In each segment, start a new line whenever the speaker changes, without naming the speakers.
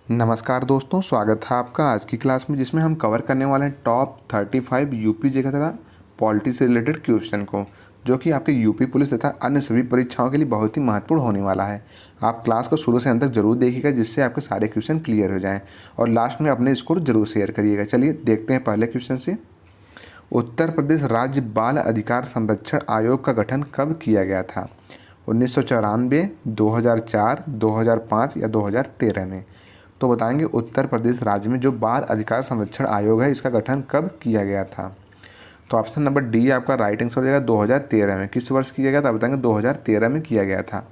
नमस्कार दोस्तों, स्वागत है आपका आज की क्लास में, जिसमें हम कवर करने वाले हैं टॉप 35 यूपी जेके तथा पॉलिटी से रिलेटेड क्वेश्चन को, जो कि आपके यूपी पुलिस तथा अन्य सभी परीक्षाओं के लिए बहुत ही महत्वपूर्ण होने वाला है। आप क्लास को शुरू से अंत तक जरूर देखिएगा, जिससे आपके सारे क्वेश्चन क्लियर हो जाएं और लास्ट में अपने स्कोर जरूर शेयर करिएगा। चलिए देखते हैं पहले क्वेश्चन से। उत्तर प्रदेश राज्य बाल अधिकार संरक्षण आयोग का गठन कब किया गया था? 1994, 2004, 2005 या 2013 में? तो बताएंगे उत्तर प्रदेश राज्य में जो बाल अधिकार संरक्षण आयोग है, इसका गठन कब किया गया था? तो ऑप्शन नंबर डी आपका राइट आंसर हो जाएगा 2013 में। किस वर्ष किया गया था? बताएंगे 2013 में किया गया था।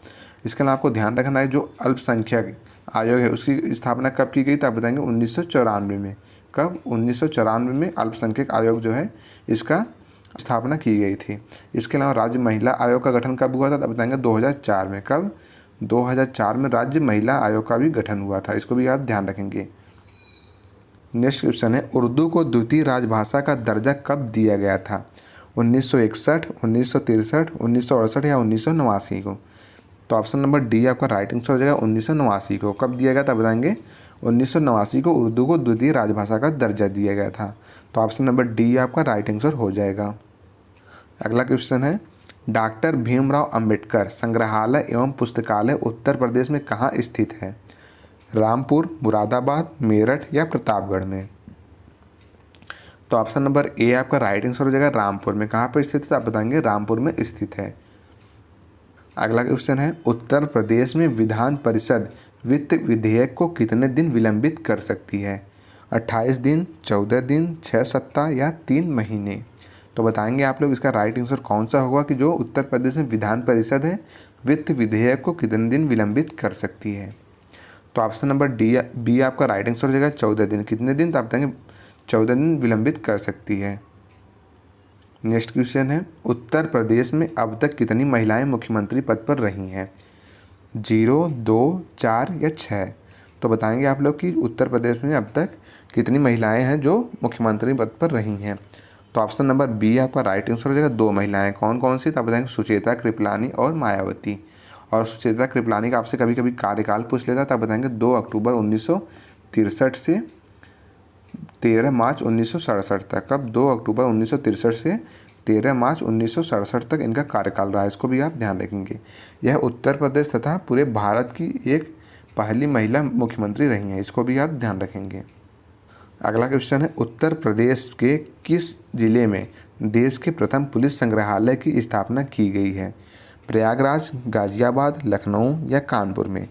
इसके अलावा आपको ध्यान रखना है, जो अल्पसंख्यक आयोग है उसकी स्थापना कब की गई? तो आप बताएंगे 1994 में। कब? 1994 में अल्पसंख्यक आयोग जो है इसका स्थापना की गई थी। इसके अलावा राज्य महिला आयोग का गठन कब हुआ था? तो बताएंगे 2004 में। कब? 2004 में राज्य महिला आयोग का भी गठन हुआ था। इसको भी आप ध्यान रखेंगे। नेक्स्ट क्वेश्चन है, उर्दू को द्वितीय राजभाषा का दर्जा कब दिया गया था? 1961, 1963, 1968 या 1989 को? तो ऑप्शन नंबर डी आपका राइट आंसर हो जाएगा 1989 को। कब दिया गया था? बताएंगे 1989 को उर्दू को द्वितीय राजभाषा का दर्जा दिया गया था। तो ऑप्शन नंबर डी आपका राइट आंसर हो जाएगा। अगला क्वेश्चन है, डॉक्टर भीमराव अंबेडकर संग्रहालय एवं पुस्तकालय उत्तर प्रदेश में कहाँ स्थित है? रामपुर, मुरादाबाद, मेरठ या प्रतापगढ़ में? तो ऑप्शन नंबर ए आपका राइट आंसर हो जाएगा रामपुर में। कहाँ पर स्थित है? आप बताएंगे रामपुर में स्थित है। अगला क्वेश्चन है, उत्तर प्रदेश में विधान परिषद वित्त विधेयक को कितने दिन विलंबित कर सकती है? 28 दिन, 14 दिन, 6 सप्ताह या 3 महीने? तो बताएंगे आप लोग इसका राइट आंसर कौन सा होगा कि जो उत्तर प्रदेश में विधान परिषद है वित्त विधेयक को कितने दिन विलंबित कर सकती है? तो ऑप्शन नंबर बी आपका राइट आंसर हो जाएगा 14 दिन। कितने दिन? तो आप बताएंगे 14 दिन विलंबित कर सकती है। नेक्स्ट क्वेश्चन है, उत्तर प्रदेश में अब तक कितनी महिलाएं मुख्यमंत्री पद पर रही हैं? 0, 2, 4 या 6? तो बताएंगे आप लोग कि उत्तर प्रदेश में अब तक कितनी महिलाएं हैं जो मुख्यमंत्री पद पर रही हैं? तो ऑप्शन नंबर बी आपका राइट आंसर हो जाएगा 2 महिलाएं। कौन कौन सी? तो आप बताएंगे सुचेता कृपलानी और मायावती। और सुचेता कृपलानी का आपसे कभी कभी कार्यकाल पूछ लेता, तब बताएंगे 2 अक्टूबर 1963 से 13 मार्च 1967 तक। कब? 2 अक्टूबर 1963 से 13 मार्च 1967 तक इनका कार्यकाल रहा है। इसको भी आप ध्यान रखेंगे। यह उत्तर प्रदेश तथा पूरे भारत की एक पहली महिला मुख्यमंत्री रही हैं। इसको भी आप ध्यान रखेंगे। अगला क्वेश्चन है, उत्तर प्रदेश के किस जिले में देश के प्रथम पुलिस संग्रहालय की स्थापना की गई है? प्रयागराज, गाजियाबाद, लखनऊ या कानपुर में?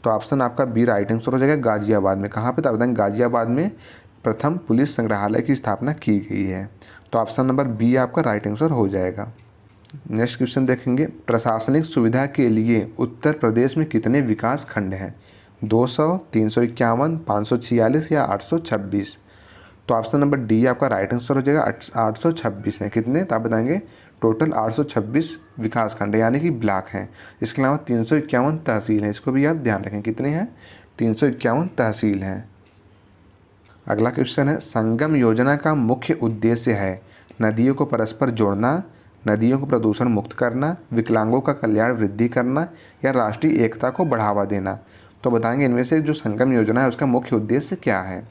तो ऑप्शन आपका बी राइट आंसर हो जाएगा गाजियाबाद में। कहाँ पे? तो बताएंगे गाजियाबाद में प्रथम पुलिस संग्रहालय की स्थापना की गई है। तो ऑप्शन नंबर बी आपका राइट आंसर हो जाएगा। नेक्स्ट क्वेश्चन देखेंगे, प्रशासनिक सुविधा के लिए उत्तर प्रदेश में कितने विकास खंड हैं? 200, 351, 546 या 826? तो ऑप्शन नंबर डी आपका राइट आंसर हो जाएगा 826 है। कितने? तो आप बताएंगे टोटल 826 विकास खंड यानी कि ब्लॉक हैं। इसके अलावा 351 तहसील हैं। इसको भी आप ध्यान रखें। कितने हैं? 351 तहसील हैं। अगला क्वेश्चन है, संगम योजना का मुख्य उद्देश्य है नदियों को परस्पर जोड़ना, नदियों को प्रदूषण मुक्त करना, विकलांगों का कल्याण वृद्धि करना या राष्ट्रीय एकता को बढ़ावा देना? तो बताएंगे इनमें से जो संगम योजना है उसका मुख्य उद्देश्य क्या है?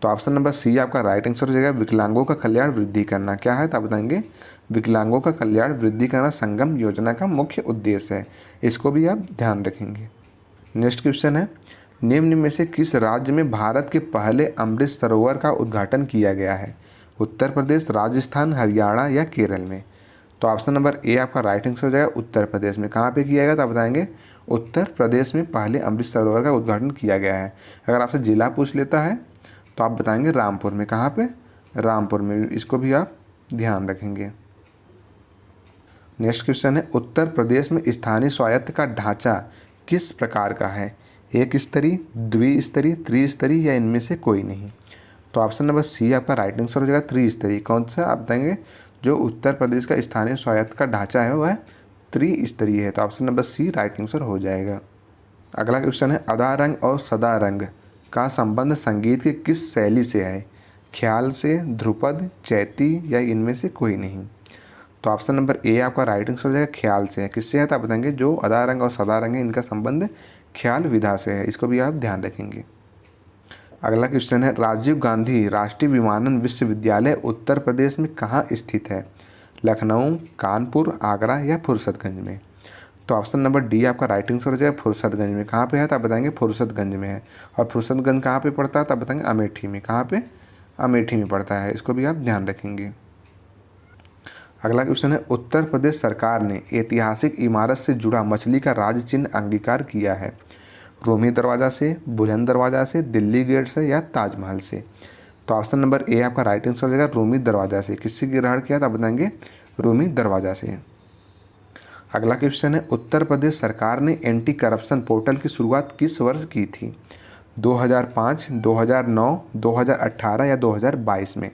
तो ऑप्शन नंबर सी आपका राइट आंसर हो जाएगा विकलांगों का कल्याण वृद्धि करना। क्या है? तो आप बताएंगे विकलांगों का कल्याण वृद्धि करना संगम योजना का मुख्य उद्देश्य है। इसको भी आप ध्यान रखेंगे। नेक्स्ट क्वेश्चन है, निम्न में से किस राज्य में भारत के पहले अमृत सरोवर का उद्घाटन किया गया है? उत्तर प्रदेश, राजस्थान, हरियाणा या केरल में? तो ऑप्शन नंबर ए आपका राइट आंसर हो जाएगा उत्तर प्रदेश में। कहाँ पे किया गया? तो आप बताएंगे उत्तर प्रदेश में पहले अमृत सरोवर का उद्घाटन किया गया है। अगर आपसे जिला पूछ लेता है तो आप बताएंगे रामपुर में। कहाँ पे? रामपुर में। इसको भी आप ध्यान रखेंगे। नेक्स्ट क्वेश्चन है, उत्तर प्रदेश में स्थानीय स्वायत्त का ढांचा किस प्रकार का है? एक स्तरीय, द्विस्तरीय, त्रिस्तरीय या इनमें से कोई नहीं? तो ऑप्शन नंबर सी आपका राइट आंसर हो जाएगा त्रिस्तरीय। कौन सा? आप बताएंगे जो उत्तर प्रदेश का स्थानीय स्वायत्त का ढांचा है वह त्रिस्तरीय है। तो option number C right answer हो जाएगा। अगला क्वेश्चन है, अदा रंग और सदा रंग का संबंध संगीत की किस शैली से है? ख्याल से, ध्रुपद, चैती या इनमें से कोई नहीं? तो ऑप्शन नंबर ए आपका राइट आंसर हो जाएगा ख्याल से है। किससे है? तो आप बताएंगे जो अदा रंग और सदा रंग है इनका संबंध ख्याल विधा से है। इसको भी आप ध्यान रखेंगे। अगला क्वेश्चन है राजीव गांधी राष्ट्रीय विमानन विश्वविद्यालय उत्तर प्रदेश में कहाँ स्थित है? लखनऊ, कानपुर, आगरा या फुर्सतगंज में? तो ऑप्शन नंबर डी आपका राइट आंसर हो जाएगा फुर्सतगंज में। कहाँ पे है तो आप बताएंगे फुर्सतगंज में है। और फुर्सतगंज कहाँ पे पड़ता है तो आप बताएंगे अमेठी में। कहाँ पे? अमेठी में पड़ता है, इसको भी आप ध्यान रखेंगे। अगला क्वेश्चन है उत्तर प्रदेश सरकार ने ऐतिहासिक इमारत से जुड़ा मछली का राज चिन्ह अंगीकार किया है? रोमी दरवाज़ा से, बुलंद दरवाज़ा से, दिल्ली गेट से या ताजमहल से? तो ऑप्शन नंबर ए आपका राइट आंसर हो जाएगा रोमी दरवाज़ा से। किससे ग्रहण किया था आप बताएंगे? रोमी दरवाज़ा से। अगला क्वेश्चन है उत्तर प्रदेश सरकार ने एंटी करप्शन पोर्टल की शुरुआत किस वर्ष की थी? 2005, 2009, 2018 या 2022 में?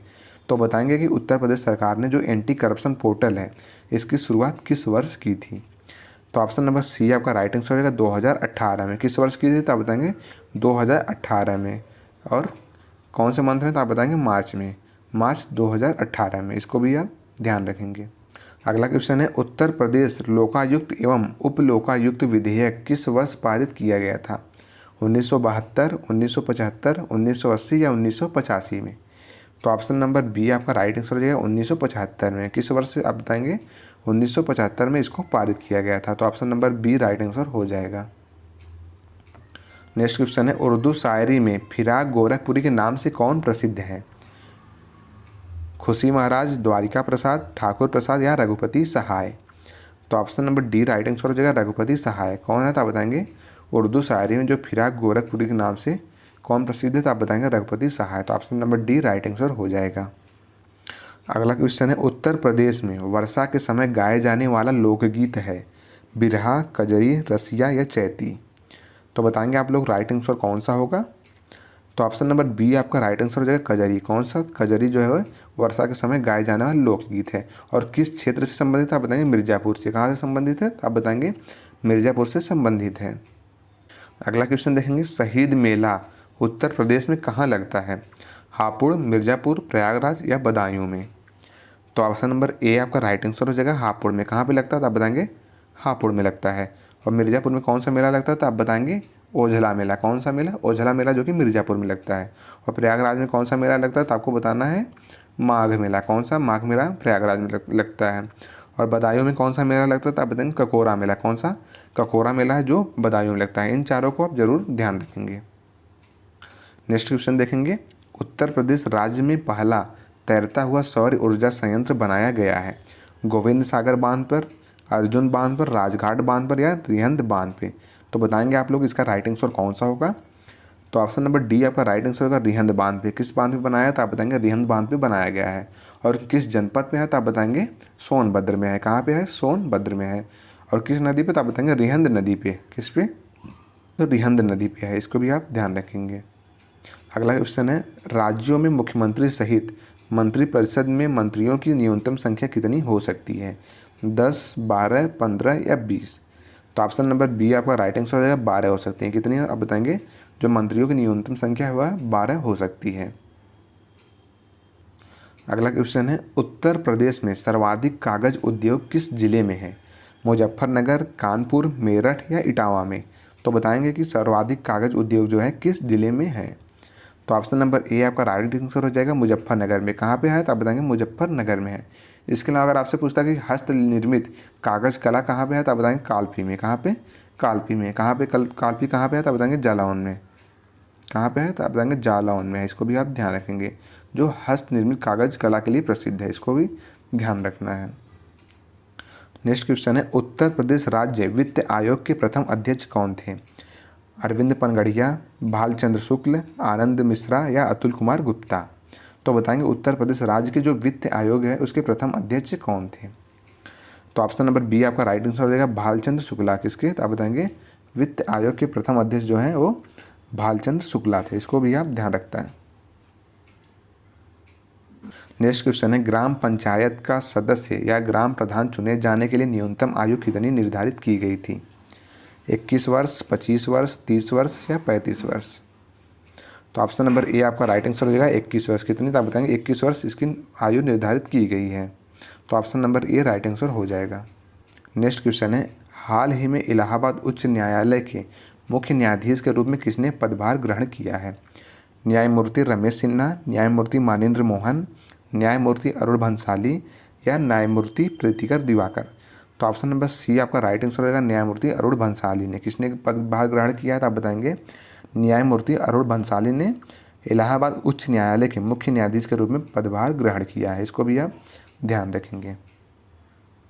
तो बताएंगे कि उत्तर प्रदेश सरकार ने जो एंटी करप्शन पोर्टल है इसकी शुरुआत किस वर्ष की थी? तो ऑप्शन नंबर सी आपका राइट आंसर हो जाएगा 2018 में। किस वर्ष की थी तो आप बताएंगे 2018 में। और कौन से मंथ में तो आप बताएंगे मार्च में, मार्च 2018 में। इसको भी आप ध्यान रखेंगे। अगला क्वेश्चन है उत्तर प्रदेश लोकायुक्त एवं उप लोकायुक्त विधेयक किस वर्ष पारित किया गया था? 1972, 1975, 1980 या 1985 में? तो ऑप्शन नंबर बी आपका राइट आंसर हो जाएगा 1975 में। किस वर्ष से आप बताएंगे? 1975 में इसको पारित किया गया था। तो option number B right answer हो जाएगा। नेक्स्ट क्वेश्चन है उर्दू शायरी में फिराक गोरखपुरी के नाम से कौन प्रसिद्ध है? खुशी महाराज, द्वारिका प्रसाद, ठाकुर प्रसाद या रघुपति सहाय? तो option number D right answer हो जाएगा रघुपति सहाय। कौन है तो आप बताएंगे उर्दू शायरी में जो फिराक गोरखपुरी के नाम से कौन प्रसिद्ध है तो आप बताएंगे रघुपति सहाय। तो option number D right answer हो जाएगा। अगला क्वेश्चन है उत्तर प्रदेश में वर्षा के समय गाए जाने वाला लोकगीत है? बिरहा, कजरी, रसिया या चैती? तो बताएंगे आप लोग राइट आंसर कौन सा होगा? तो ऑप्शन नंबर बी आपका राइट आंसर हो जाएगा कजरी। कौन सा? कजरी जो है वर्षा के समय गाए जाने वाला लोकगीत है। और किस क्षेत्र से संबंधित है आप बताएंगे मिर्ज़ापुर से। कहाँ से संबंधित है तो आप बताएंगे मिर्ज़ापुर से संबंधित है। अगला क्वेश्चन देखेंगे शहीद मेला उत्तर प्रदेश में कहाँ लगता है? हापुड़, मिर्ज़ापुर, प्रयागराज या बदायूं में? तो ऑप्शन नंबर ए आपका राइट आंसर हो जाएगा हापुड़ में। कहाँ पे लगता है तो आप बताएंगे हापुड़ में लगता है। और मिर्ज़ापुर में कौन सा मेला लगता है तो आप बताएंगे ओझला मेला। कौन सा मेला? ओझला मेला जो कि मिर्ज़ापुर में लगता है। और प्रयागराज में कौन सा मेला लगता है तो आपको बताना है माघ मेला। कौन सा? माघ मेला प्रयागराज में लगता है। और बदायूं में कौन सा मेला लगता है तो आप बताएंगे ककोरा मेला। कौन सा? ककोरा मेला है जो बदायूं में लगता है। इन चारों को आप जरूर ध्यान रखेंगे। नेक्स्ट क्वेश्चन देखेंगे उत्तर प्रदेश राज्य में पहला तैरता हुआ सौर ऊर्जा संयंत्र बनाया गया है? गोविंद सागर बांध पर, अर्जुन बांध पर, राजघाट बांध पर या रिहंद बांध पे? तो बताएंगे आप लोग इसका राइट आंसर कौन सा होगा? तो ऑप्शन नंबर डी आपका राइट आंसर होगा रिहंद बांध पे। किस बांध पे बनाया था आप बताएंगे रिहंद बांध पे बनाया गया है। और किस जनपद में है तो आप बताएंगे सोनभद्र में है। कहाँ पे है? सोनभद्र में है। और किस नदी पे तो आप बताएंगे रिहंद नदी पे। किस पे? तो रिहंद नदी पे है। इसको भी आप ध्यान रखेंगे। अगला क्वेश्चन है राज्यों में मुख्यमंत्री सहित मंत्रिपरिषद में मंत्रियों की न्यूनतम संख्या कितनी हो सकती है? 10, 12, 15 या 20? तो ऑप्शन नंबर बी आपका राइट आंसर हो जाएगा 12 हो सकती हैं। कितनी आप बताएंगे? जो मंत्रियों की न्यूनतम संख्या हुआ 12 हो सकती है। अगला क्वेश्चन है उत्तर प्रदेश में सर्वाधिक कागज उद्योग किस जिले में है? मुजफ्फरनगर, कानपुर, मेरठ या इटावा में? तो बताएंगे कि सर्वाधिक कागज उद्योग जो है किस जिले में है? तो ऑप्शन नंबर ए आपका राइट आंसर हो जाएगा मुजफ्फरनगर में। कहाँ पे है तो आप बताएंगे मुजफ्फरनगर में है। इसके अलावा अगर आपसे पूछता कि हस्त निर्मित कागज कला कहाँ पे है तो आप बताएंगे कालपी में। कहाँ पे? कालपी में। कहाँ पे? कालपी कहाँ पे है तो आप बताएंगे जालौन में। कहाँ पे है तो आप बताएंगे जालौन में है। इसको भी आप ध्यान रखेंगे। जो हस्त निर्मित कागज कला के लिए प्रसिद्ध है, इसको भी ध्यान रखना है। नेक्स्ट क्वेश्चन है उत्तर प्रदेश राज्य वित्त आयोग के प्रथम अध्यक्ष कौन थे? अरविंद पनगड़िया, भालचंद्र शुक्ल, आनंद मिश्रा या अतुल कुमार गुप्ता? तो बताएंगे उत्तर प्रदेश राज्य के जो वित्त आयोग है उसके प्रथम अध्यक्ष कौन थे? तो ऑप्शन नंबर बी आपका राइट आंसर हो जाएगा भालचंद्र शुक्ला। किसके? तो आप बताएंगे वित्त आयोग के प्रथम अध्यक्ष जो हैं वो भालचंद्र शुक्ला थे। इसको भी आप ध्यान रखता है। नेक्स्ट क्वेश्चन है ग्राम पंचायत का सदस्य या ग्राम प्रधान चुने जाने के लिए न्यूनतम आयु कितनी निर्धारित की गई थी? 21 वर्ष, 25 वर्ष, 30 वर्ष या 35 वर्ष? तो ऑप्शन नंबर ए आपका राइट आंसर हो जाएगा 21 वर्ष। कितनी? तो आप बताएंगे 21 वर्ष इसकी आयु निर्धारित की गई है। तो option number A right answer हो जाएगा। नेक्स्ट क्वेश्चन है हाल ही में इलाहाबाद उच्च न्यायालय के मुख्य न्यायाधीश के रूप में किसने पदभार ग्रहण किया है? न्यायमूर्ति रमेश सिन्हा, न्यायमूर्ति मानिंद्र मोहन, न्यायमूर्ति अरुण भंसाली या न्यायमूर्ति प्रीतिकर दिवाकर। तो ऑप्शन नंबर सी आपका राइट आंसर रहेगा, न्यायमूर्ति अरुण भंसाली ने। किसने पदभार ग्रहण किया है तो आप बताएंगे न्यायमूर्ति अरुण भंसाली ने इलाहाबाद उच्च न्यायालय के मुख्य न्यायाधीश के रूप में पदभार ग्रहण किया है। इसको भी आप ध्यान रखेंगे।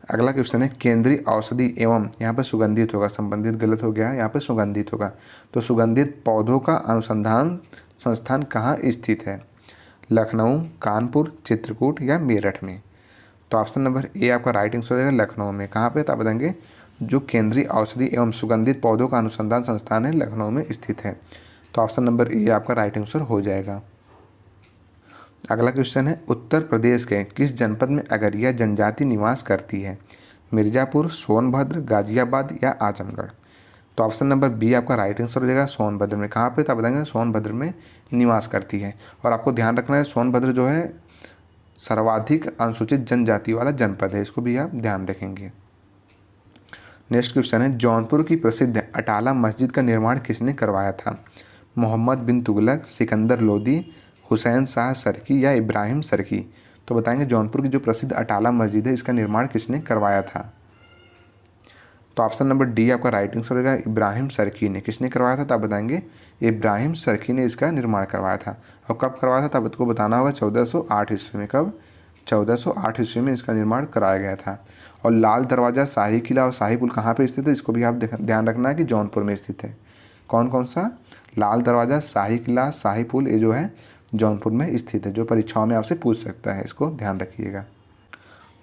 अगला क्वेश्चन है केंद्रीय औषधि एवं, यहाँ पर सुगंधित होगा, संबंधित गलत हो गया, यहाँ पर सुगंधित होगा। तो सुगंधित पौधों का अनुसंधान संस्थान कहाँ स्थित है? लखनऊ, कानपुर, चित्रकूट या मेरठ में। तो ऑप्शन नंबर ए आपका राइट आंसर हो जाएगा लखनऊ में। कहाँ पे? तो आप बताएंगे जो केंद्रीय औषधि एवं सुगंधित पौधों का अनुसंधान संस्थान है लखनऊ में स्थित है। तो ऑप्शन नंबर ए आपका राइट आंसर हो जाएगा। अगला क्वेश्चन है उत्तर प्रदेश के किस जनपद में अगरिया जनजाति निवास करती है? मिर्जापुर, सोनभद्र, गाजियाबाद या आजमगढ़। तो ऑप्शन नंबर बी आपका राइट आंसर हो जाएगा सोनभद्र में। कहाँ पे? तो आप बताएंगे सोनभद्र में निवास करती है। और आपको ध्यान रखना है सोनभद्र जो है सर्वाधिक अनुसूचित जनजाति वाला जनपद है। इसको भी आप ध्यान रखेंगे। नेक्स्ट क्वेश्चन है जौनपुर की प्रसिद्ध अटाला मस्जिद का निर्माण किसने करवाया था? मोहम्मद बिन तुगलक, सिकंदर लोदी, हुसैन शाह सरकी या इब्राहिम सरकी। तो बताएंगे जौनपुर की जो प्रसिद्ध अटाला मस्जिद है इसका निर्माण किसने करवाया था? तो ऑप्शन नंबर डी आपका राइट आंसर होगा इब्राहिम सरकी ने। किसने करवाया था? तो आप बताएंगे इब्राहिम सरकी ने इसका निर्माण करवाया था। और कब करवाया था तब आपको बताना होगा 1408 ईस्वी में। कब? 1408 ईस्वी में इसका निर्माण कराया गया था। और लाल दरवाज़ा, शाही किला और शाही पुल कहाँ पे स्थित है? इसको भी आप ध्यान रखना है कि जौनपुर में स्थित है। कौन कौन सा? लाल दरवाज़ा, शाही किला, शाही पुल, ये जो है जौनपुर में स्थित है। जो परीक्षाओं में आपसे पूछ सकता है, इसको ध्यान रखिएगा।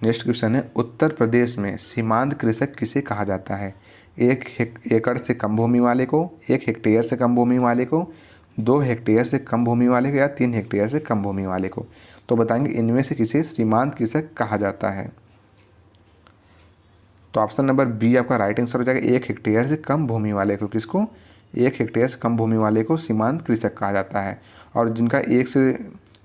नेक्स्ट क्वेश्चन है उत्तर प्रदेश में सीमांत कृषक किसे कहा जाता है? 1 एकड़ से कम भूमि वाले को, 1 हेक्टेयर से कम भूमि वाले को, 2 हेक्टेयर से कम भूमि वाले को या 3 हेक्टेयर से कम भूमि वाले को। तो बताएंगे इनमें से किसे सीमांत कृषक कहा जाता है? तो ऑप्शन नंबर बी आपका राइट आंसर हो जाएगा 1 हेक्टेयर से कम भूमि वाले को। किसको? 1 हेक्टेयर से कम भूमि वाले को सीमांत कृषक कहा जाता है। और जिनका 1 से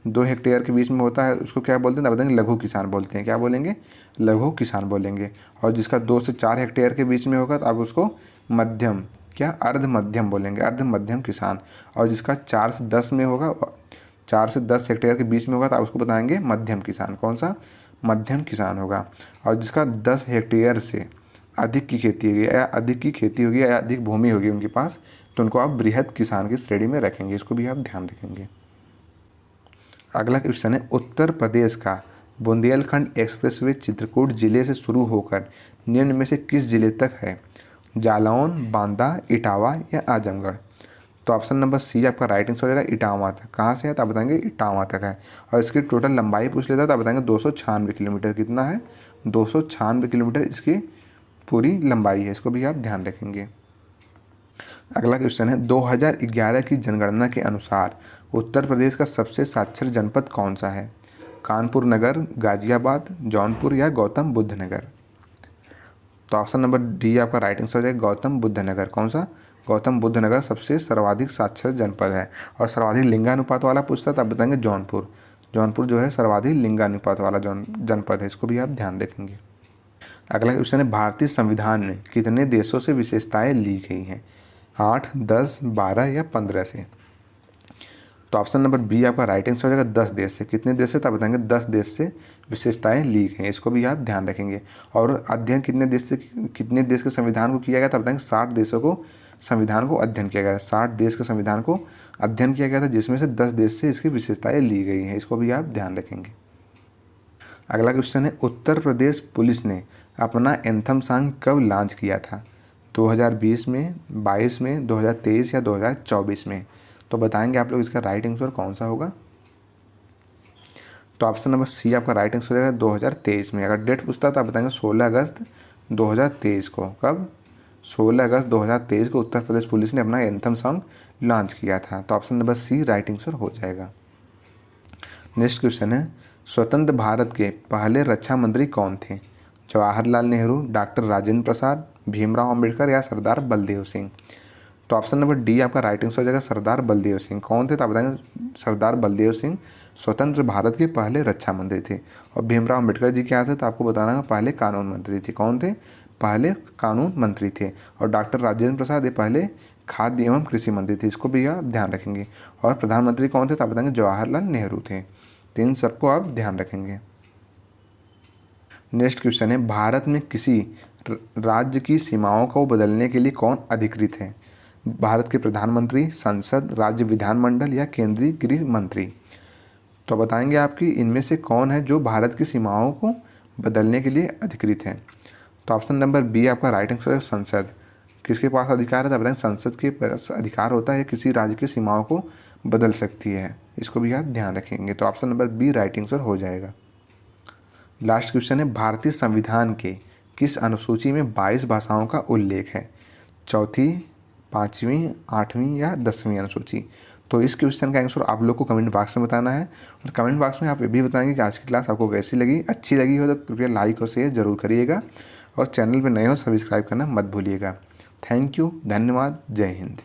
2 हेक्टेयर के बीच में होता है उसको क्या बोलते हैं? आप बताएंगे लघु किसान बोलते हैं। क्या बोलेंगे? लघु किसान बोलेंगे। और जिसका 2 से 4 हेक्टेयर के बीच में होगा तो आप उसको मध्यम, क्या अर्ध मध्यम बोलेंगे, अर्ध मध्यम किसान। और जिसका 4 से 10 में होगा, 4 से 10 हेक्टेयर के बीच में होगा तो आप उसको बताएंगे मध्यम किसान। कौन सा? मध्यम किसान होगा। और जिसका 10 हेक्टेयर से अधिक की खेती होगी या अधिक की खेती होगी या अधिक भूमि होगी उनके पास, तो उनको आप बृहद किसान की श्रेणी में रखेंगे। इसको भी आप ध्यान रखेंगे। अगला क्वेश्चन है उत्तर प्रदेश का बुंदेलखंड एक्सप्रेसवे चित्रकूट जिले से शुरू होकर निम्न में से किस जिले तक है? जालौन, बांदा, इटावा या आजमगढ़। तो ऑप्शन नंबर सी आपका राइट आंसर हो जाएगा इटावा तक। कहाँ से है? तो आप बताएंगे इटावा तक है। और इसकी टोटल लंबाई पूछ लेता है तो आप बताएंगे 296 किलोमीटर। कितना है? 296 किलोमीटर इसकी पूरी लंबाई है। इसको भी आप ध्यान रखेंगे। अगला क्वेश्चन है 2011 की जनगणना के अनुसार उत्तर प्रदेश का सबसे साक्षर जनपद कौन सा है? कानपुर नगर, गाजियाबाद, जौनपुर या गौतम बुद्ध नगर। तो ऑप्शन नंबर डी आपका राइट आंसर हो जाएगा गौतम बुद्ध नगर। कौन सा? गौतम बुद्ध नगर सबसे सर्वाधिक साक्षर जनपद है। और सर्वाधिक लिंगानुपात वाला पूछता तो आप बताएंगे जौनपुर। जौनपुर जो है सर्वाधिक लिंगानुपात वाला जनपद है। इसको भी आप ध्यान रखेंगे। अगला क्वेश्चन है भारतीय संविधान में कितने देशों से विशेषताएं ली गई हैं? 8, 10, 12 या 15 से। तो ऑप्शन नंबर बी आपका राइट आंसर हो जाएगा 10 देश से। कितने देश से? तो आप बताएंगे 10 देश से विशेषताएं ली गई हैं। इसको भी आप ध्यान रखेंगे। और अध्ययन कितने देश से, कितने देश के संविधान को किया गया था? बताएंगे 60 देशों को संविधान को अध्ययन किया गया। 60 देश के संविधान को अध्ययन किया गया था जिसमें से 10 देश से इसकी विशेषताएं ली गई हैं। इसको भी आप ध्यान रखेंगे। अगला क्वेश्चन है उत्तर प्रदेश पुलिस ने अपना एंथम सॉन्ग कब लॉन्च किया था? 2020 में, 22 में, 2023 या 2024 में। तो बताएंगे आप लोग इसका राइट आंसर कौन सा होगा? तो ऑप्शन नंबर सी आपका राइट आंसर हो जाएगा 2023 में। अगर डेट पूछता तो आप बताएंगे 16 अगस्त 2023 को। कब? 16 अगस्त 2023 को उत्तर प्रदेश पुलिस ने अपना एंथम सॉन्ग लॉन्च किया था। तो option number C right answer हो जाएगा। नेक्स्ट क्वेश्चन है स्वतंत्र भारत के पहले रक्षा मंत्री कौन थे? जवाहरलाल नेहरू, डॉक्टर राजेंद्र प्रसाद, भीमराव अंबेडकर या सरदार बलदेव सिंह। तो ऑप्शन नंबर डी आपका राइट आंसर हो जाएगा सरदार बलदेव सिंह। कौन थे? तो आप बताएंगे सरदार बलदेव सिंह स्वतंत्र भारत के पहले रक्षा मंत्री थे। और भीमराव अंबेडकर जी क्या थे? तो आपको बताना है पहले कानून मंत्री थे। कौन थे? पहले कानून मंत्री थे। और डॉक्टर राजेंद्र प्रसाद ये पहले खाद्य एवं कृषि मंत्री थे, इसको भी आप ध्यान रखेंगे। और प्रधानमंत्री कौन थे तो आप बताएंगे जवाहरलाल नेहरू थे। तो इन सबको आप ध्यान रखेंगे। नेक्स्ट क्वेश्चन है, भारत में किसी राज्य की सीमाओं को बदलने के लिए कौन अधिकृत है? भारत के प्रधानमंत्री, संसद, राज्य विधानमंडल या केंद्रीय गृह मंत्री? तो बताएंगे आपकी इनमें से कौन है जो भारत की सीमाओं को बदलने के लिए अधिकृत है। तो ऑप्शन नंबर बी आपका राइट आंसर है, संसद। किसके पास अधिकार है तो बताएंगे संसद के पास अधिकार होता है, किसी राज्य की सीमाओं को बदल सकती है। इसको भी आप ध्यान रखेंगे। तो option number B right answer हो जाएगा। लास्ट क्वेश्चन है, भारतीय संविधान के किस अनुसूची में 22 भाषाओं का उल्लेख है? चौथी, पाँचवीं, आठवीं या 10वीं अनुसूची? तो इस क्वेश्चन का आंसर आप लोग को कमेंट बॉक्स में बताना है। और कमेंट बॉक्स में आप ये भी बताएंगे कि आज की क्लास आपको कैसी लगी। अच्छी लगी हो तो कृपया लाइक और शेयर जरूर करिएगा, और चैनल पर नए हो सब्सक्राइब करना मत भूलिएगा। थैंक यू, धन्यवाद, जय हिंद।